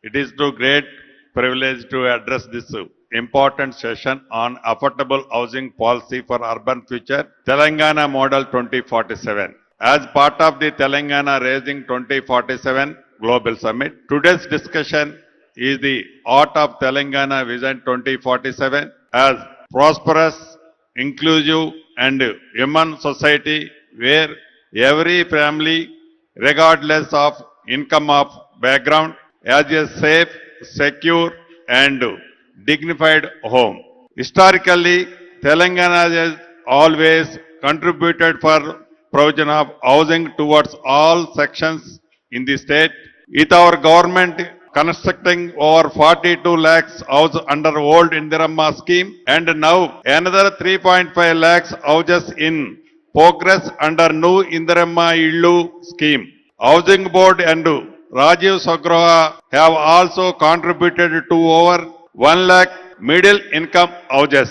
It is a great privilege to address this important session on affordable housing policy for urban future, Telangana Model 2047. As part of the Telangana Raising 2047 Global Summit, today's discussion is the Art of Telangana Vision 2047 as prosperous, inclusive and human society where every family, regardless of income or background, has a safe, secure and dignified home. Historically, Telangana has always contributed for provision of housing towards all sections in the state, with our government constructing over 42 lakhs houses under old Indiramma scheme and now another 3.5 lakhs houses in progress under new Indiramma Illu scheme. Housing Board and Rajiv Sagraha have also contributed to over 1 lakh middle income houses.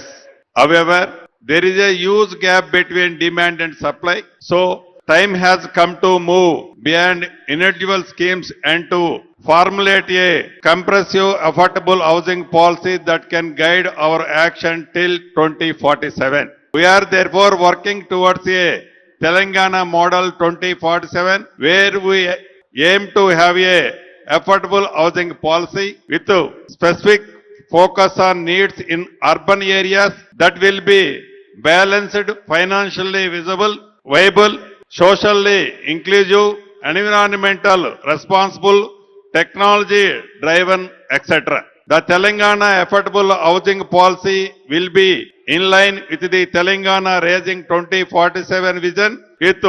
However, there is a huge gap between demand and supply. So, time has come to move beyond individual schemes and to formulate a comprehensive affordable housing policy that can guide our action till 2047. We are therefore working towards a Telangana Model 2047 where we aim to have a affordable housing policy with a specific focus on needs in urban areas that will be balanced, financially visible, viable, socially inclusive, environmental responsible, technology driven, etc. The Telangana Affordable Housing Policy will be in line with the Telangana Raising 2047 vision with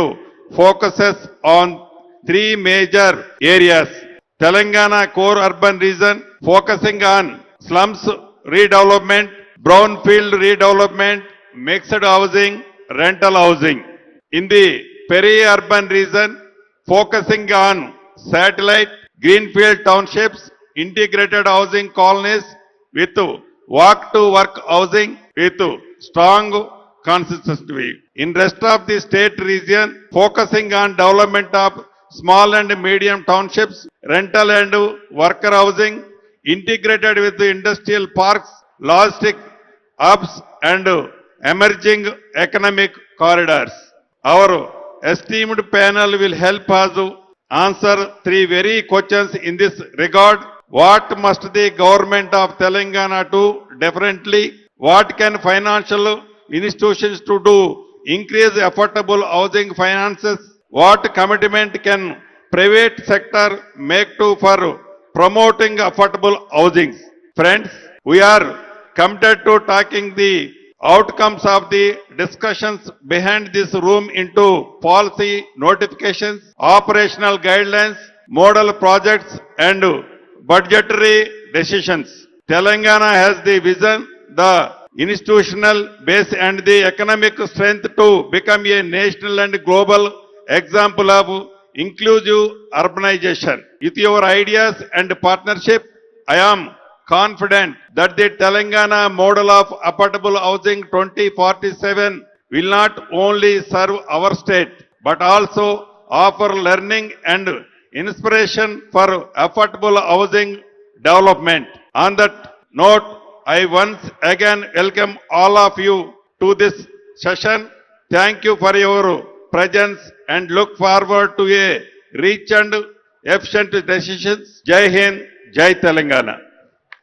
focuses on three major areas. Telangana core urban region focusing on slums redevelopment, brownfield redevelopment, mixed housing, rental housing. In the peri-urban region focusing on satellite greenfield townships, integrated housing colonies with walk to work housing with strong consistency. In rest of the state region focusing on development of small and medium townships, rental and worker housing, integrated with the industrial parks, logistic hubs and emerging economic corridors. Our esteemed panel will help us answer three very questions in this regard. What must the government of Telangana do differently? What can financial institutions to do? Increase affordable housing finances. What commitment can private sector make to for promoting affordable housing? Friends, we are committed to taking the outcomes of the discussions behind this room into policy notifications, operational guidelines, model projects and budgetary decisions. Telangana has the vision, the institutional base and the economic strength to become a national and global example of inclusive urbanization. With your ideas and partnership, I am confident that the Telangana model of affordable housing 2047 will not only serve our state but also offer learning and inspiration for affordable housing development. On that note, I once again welcome all of you to this session. Thank you for your presence and look forward to a rich and efficient decisions. Jai Hind, Jai Telangana.